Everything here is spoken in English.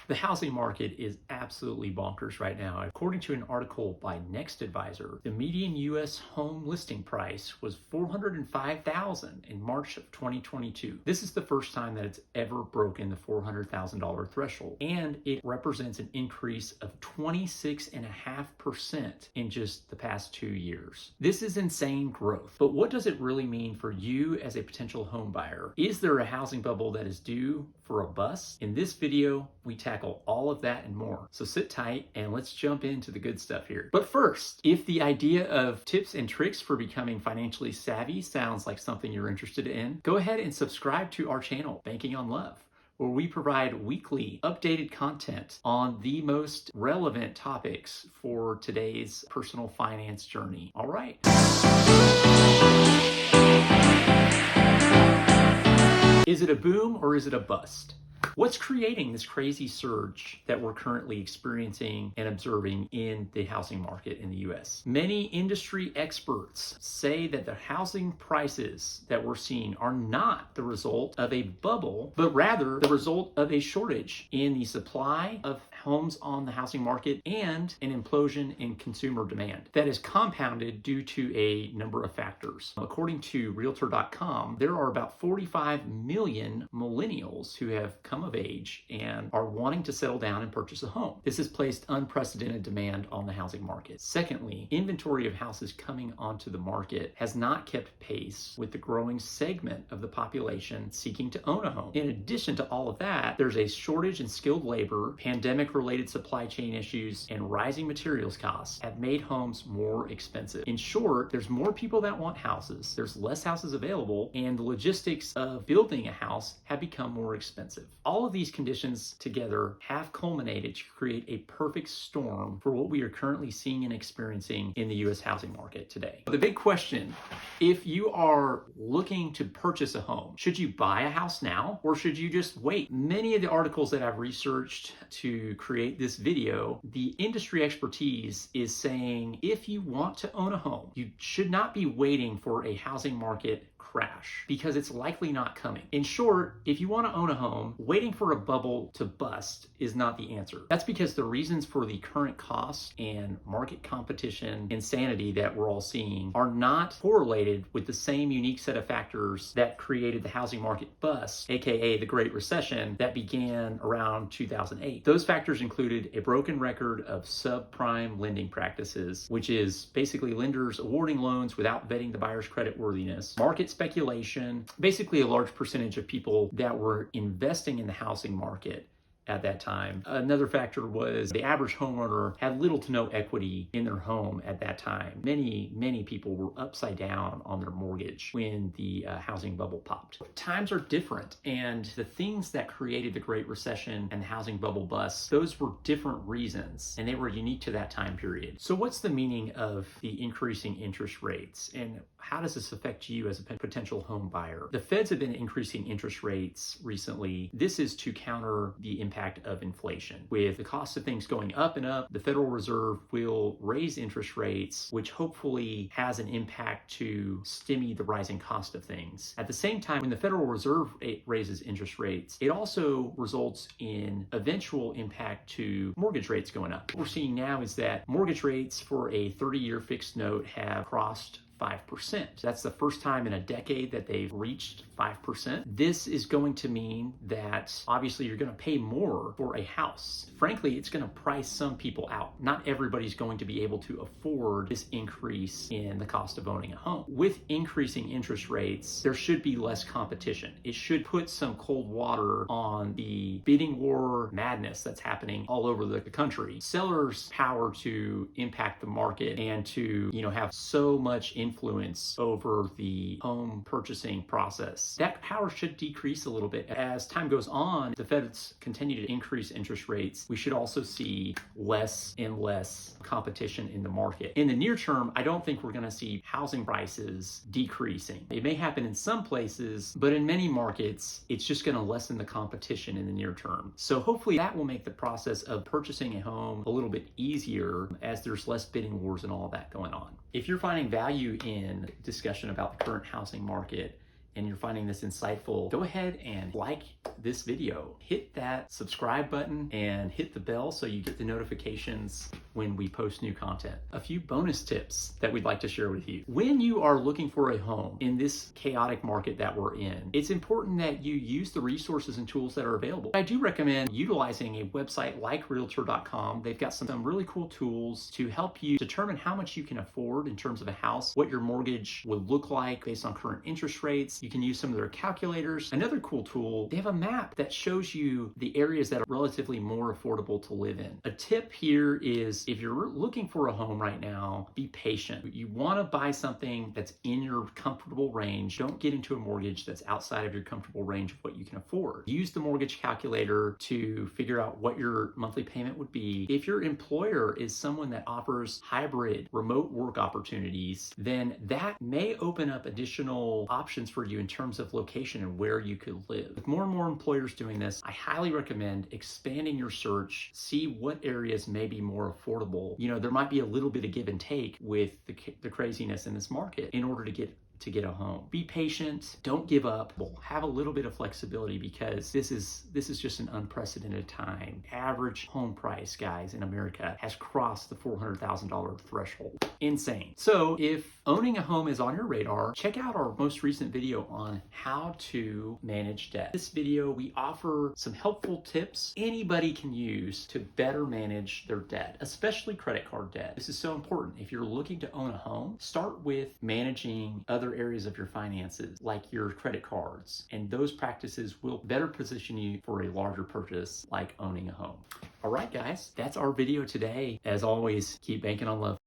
The housing market is absolutely bonkers right now. According to an article by Next Advisor, the median U.S. home listing price was $405,000 in March of 2022. This is the first time that it's ever broken the $400,000 threshold, and it represents an increase of 26.5% in just the past 2 years. This is insane growth. But what does it really mean for you as a potential home buyer? Is there a housing bubble that is due for a bust? In this video, we tackle all of that and more. So sit tight and let's jump into the good stuff here. But first, if the idea of tips and tricks for becoming financially savvy sounds like something you're interested in, go ahead and subscribe to our channel, Banking on Love, where we provide weekly updated content on the most relevant topics for today's personal finance journey. All right. Is it a boom or is it a bust? What's creating this crazy surge that we're currently experiencing and observing in the housing market in the US? Many industry experts say that the housing prices that we're seeing are not the result of a bubble, but rather the result of a shortage in the supply of homes on the housing market and an implosion in consumer demand that is compounded due to a number of factors. According to Realtor.com, there are about 45 million millennials who have come of age and are wanting to settle down and purchase a home. This has placed unprecedented demand on the housing market. Secondly, inventory of houses coming onto the market has not kept pace with the growing segment of the population seeking to own a home. In addition to all of that, there's a shortage in skilled labor, pandemic-related supply chain issues, and rising materials costs have made homes more expensive. In short, there's more people that want houses, there's less houses available, and the logistics of building a house have become more expensive. All of these conditions together have culminated to create a perfect storm for what we are currently seeing and experiencing in the U.S. housing market today. The big question, if you are looking to purchase a home, should you buy a house now or should you just wait? Many of the articles that I've researched to create this video, the industry expertise is saying if you want to own a home, you should not be waiting for a housing market crash because it's likely not coming. In short, if you want to own a home, waiting for a bubble to bust is not the answer. That's because the reasons for the current costs and market competition insanity that we're all seeing are not correlated with the same unique set of factors that created the housing market bust, aka the Great Recession that began around 2008. Those factors included a broken record of subprime lending practices, which is basically lenders awarding loans without vetting the buyer's creditworthiness, market speculation, basically a large percentage of people that were investing in the housing market at that time. Another factor was the average homeowner had little to no equity in their home at that time. Many people were upside down on their mortgage when the housing bubble popped. Times are different, and the things that created the Great Recession and the housing bubble bust, those were different reasons, and they were unique to that time period. So what's the meaning of the increasing interest rates, and how does this affect you as a potential home buyer? The Feds have been increasing interest rates recently. This is to counter the impact of inflation. With the cost of things going up and up, the Federal Reserve will raise interest rates, which hopefully has an impact to stymie the rising cost of things. At the same time, when the Federal Reserve raises interest rates, it also results in eventual impact to mortgage rates going up. What we're seeing now is that mortgage rates for a 30-year fixed note have crossed 5%. That's the first time in a decade that they've reached 5%. This is going to mean that obviously you're going to pay more for a house. Frankly, it's going to price some people out. Not everybody's going to be able to afford this increase in the cost of owning a home. With increasing interest rates, there should be less competition. It should put some cold water on the bidding war madness that's happening all over the country. Sellers' power to impact the market and to, have so much influence over the home purchasing process. That power should decrease a little bit. As time goes on, the Feds continue to increase interest rates. We should also see less and less competition in the market. In the near term, I don't think we're going to see housing prices decreasing. It may happen in some places, but in many markets, it's just going to lessen the competition in the near term. So hopefully that will make the process of purchasing a home a little bit easier as there's less bidding wars and all that going on. If you're finding value in discussion about the current housing market and you're finding this insightful, go ahead and like this video. Hit that subscribe button and hit the bell so you get the notifications when we post new content. A few bonus tips that we'd like to share with you. When you are looking for a home in this chaotic market that we're in, it's important that you use the resources and tools that are available. I do recommend utilizing a website like Realtor.com. They've got some really cool tools to help you determine how much you can afford in terms of a house, what your mortgage would look like based on current interest rates. You can use some of their calculators. Another cool tool, they have a map that shows you the areas that are relatively more affordable to live in. A tip here is if you're looking for a home right now, be patient. You want to buy something that's in your comfortable range. Don't get into a mortgage that's outside of your comfortable range of what you can afford. Use the mortgage calculator to figure out what your monthly payment would be. If your employer is someone that offers hybrid remote work opportunities, then that may open up additional options for you in terms of location and where you could live. With more and more employers doing this, I highly recommend expanding your search, see what areas may be more affordable. You know, there might be a little bit of give and take with the craziness in this market in order to get a home. Be patient, don't give up. Have a little bit of flexibility because this is just an unprecedented time. Average home price, guys, in America has crossed the $400,000 threshold. Insane. So if owning a home is on your radar, check out our most recent video on how to manage debt. This video, we offer some helpful tips anybody can use to better manage their debt, especially credit card debt. This is so important. If you're looking to own a home, start with managing other areas of your finances, like your credit cards, and those practices will better position you for a larger purchase like owning a home. All right, guys, that's our video today. As always, keep banking on love.